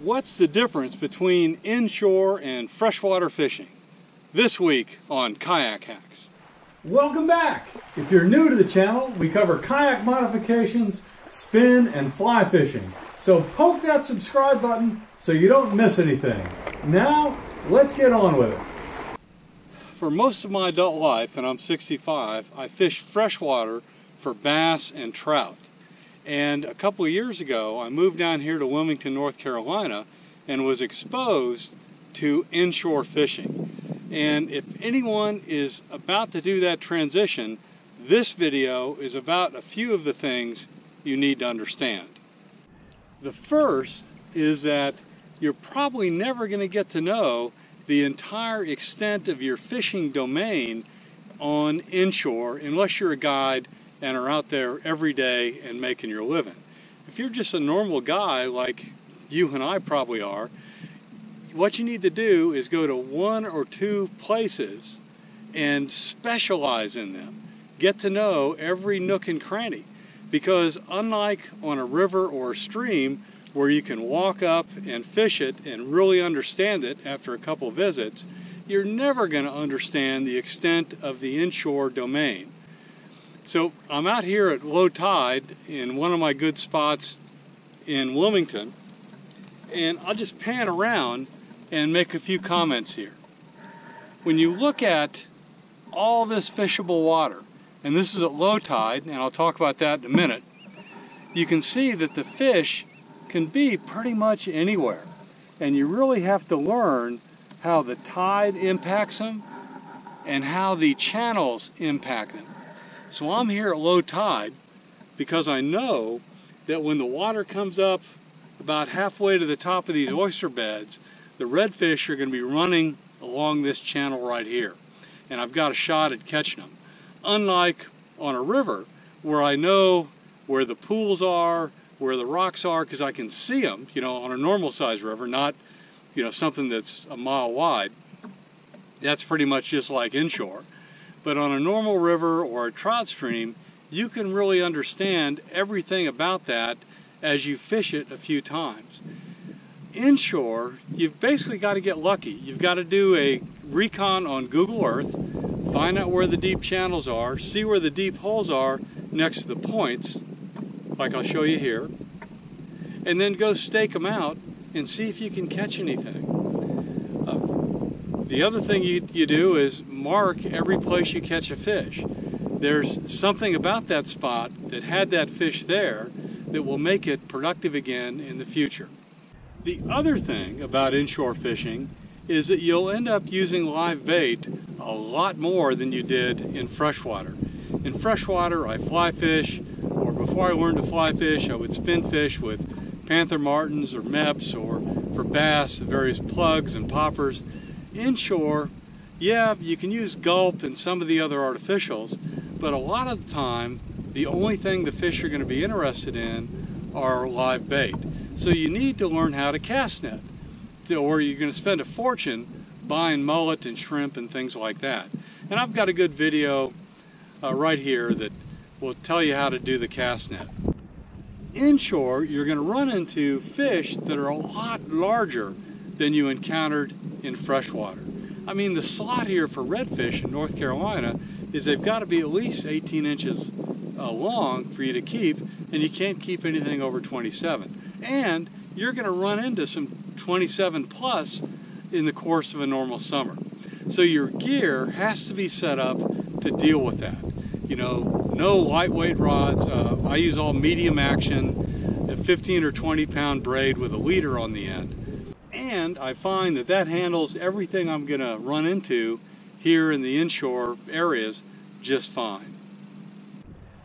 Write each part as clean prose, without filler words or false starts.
What's the difference between inshore and freshwater fishing? This week on Kayak Hacks. Welcome back! If you're new to the channel, we cover kayak modifications, spin, and fly fishing. So poke that subscribe button so you don't miss anything. Now, let's get on with it. For most of my adult life, and I'm 65, I fished freshwater for bass and trout. And a couple of years ago, I moved down here to Wilmington, North Carolina, and was exposed to inshore fishing. And if anyone is about to do that transition, this video is about a few of the things you need to understand. The first is that you're probably never going to get to know the entire extent of your fishing domain on inshore unless you're a guide and are out there every day and making your living. If you're just a normal guy like you and I probably are, what you need to do is go to one or two places and specialize in them. Get to know every nook and cranny, because unlike on a river or a stream where you can walk up and fish it and really understand it after a couple visits, you're never going to understand the extent of the inshore domain. So I'm out here at low tide in one of my good spots in Wilmington, and I'll just pan around and make a few comments here. When you look at all this fishable water, and this is at low tide, and I'll talk about that in a minute, you can see that the fish can be pretty much anywhere, and you really have to learn how the tide impacts them and how the channels impact them. So I'm here at low tide because I know that when the water comes up about halfway to the top of these oyster beds, the redfish are going to be running along this channel right here, and I've got a shot at catching them. Unlike on a river where I know where the pools are, where the rocks are, because I can see them, on a normal size river, not, something that's a mile wide. That's pretty much just like inshore. But on a normal river or a trout stream, you can really understand everything about that as you fish it a few times. Inshore, you've basically got to get lucky. You've got to do a recon on Google Earth, find out where the deep channels are, see where the deep holes are next to the points, like I'll show you here, and then go stake them out and see if you can catch anything. The other thing you do is mark every place you catch a fish. There's something about that spot that had that fish there that will make it productive again in the future. The other thing about inshore fishing is that you'll end up using live bait a lot more than you did in freshwater. In freshwater, I fly fish, or before I learned to fly fish, I would spin fish with panther martins or meps, or for bass, the various plugs and poppers. Inshore, yeah, you can use gulp and some of the other artificials, but a lot of the time, the only thing the fish are going to be interested in are live bait. So you need to learn how to cast net, or you're going to spend a fortune buying mullet and shrimp and things like that. And I've got a good video right here that will tell you how to do the cast net. Inshore, you're going to run into fish that are a lot larger than you encountered in freshwater. I mean, the slot here for redfish in North Carolina is they've got to be at least 18 inches long for you to keep, and you can't keep anything over 27. And you're going to run into some 27 plus in the course of a normal summer. So your gear has to be set up to deal with that. No lightweight rods. I use all medium action, a 15 or 20 pound braid with a leader on the end. And I find that handles everything I'm going to run into here in the inshore areas just fine.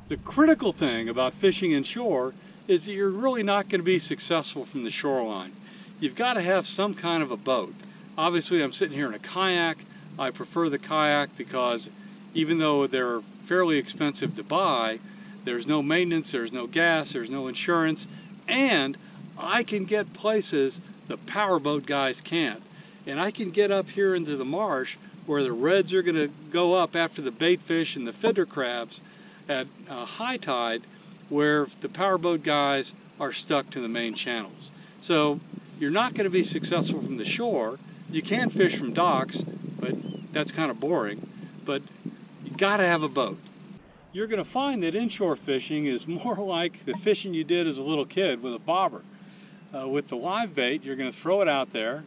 The critical thing about fishing inshore is that you're really not going to be successful from the shoreline. You've got to have some kind of a boat. Obviously, I'm sitting here in a kayak. I prefer the kayak because even though they're fairly expensive to buy, there's no maintenance, there's no gas, there's no insurance, and I can get places the powerboat guys can't. And I can get up here into the marsh where the reds are going to go up after the bait fish and the fiddler crabs at high tide, where the powerboat guys are stuck to the main channels. So you're not going to be successful from the shore. You can fish from docks, but that's kind of boring. But you got to have a boat. You're going to find that inshore fishing is more like the fishing you did as a little kid with a bobber. With the live bait, you're going to throw it out there.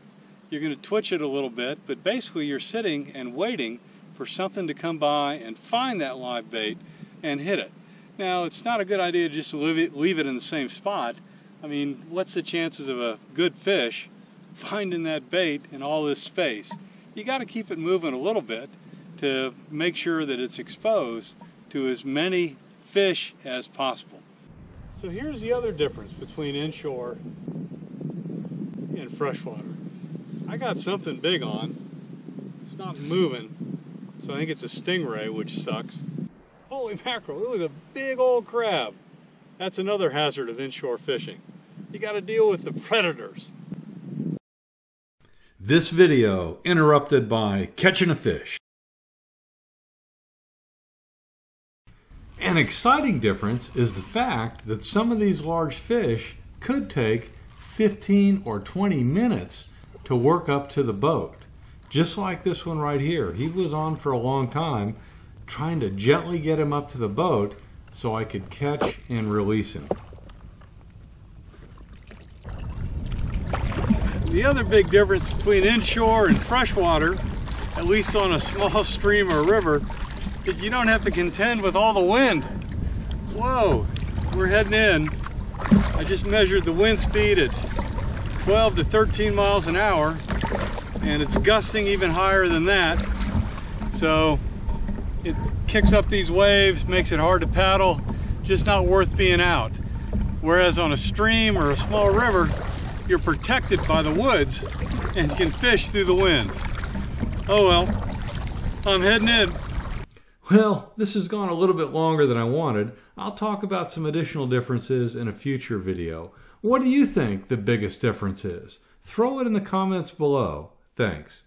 You're going to twitch it a little bit, but basically you're sitting and waiting for something to come by and find that live bait and hit it. Now, it's not a good idea to just leave it in the same spot. I mean, what's the chances of a good fish finding that bait in all this space? You got to keep it moving a little bit to make sure that it's exposed to as many fish as possible. So here's the other difference between inshore and freshwater. I got something big on. It's not moving, so I think it's a stingray, which sucks. Holy mackerel, look at the big old crab. That's another hazard of inshore fishing. You got to deal with the predators. This video interrupted by catching a fish. An exciting difference is the fact that some of these large fish could take 15 or 20 minutes to work up to the boat. Just like this one right here. He was on for a long time trying to gently get him up to the boat so I could catch and release him. The other big difference between inshore and freshwater, at least on a small stream or river, is you don't have to contend with all the wind. Whoa, we're heading in. I just measured the wind speed at 12 to 13 miles an hour, and it's gusting even higher than that. So it kicks up these waves, makes it hard to paddle, just not worth being out. Whereas on a stream or a small river, you're protected by the woods and can fish through the wind. Oh well, I'm heading in. Well, this has gone a little bit longer than I wanted. I'll talk about some additional differences in a future video. What do you think the biggest difference is? Throw it in the comments below. Thanks.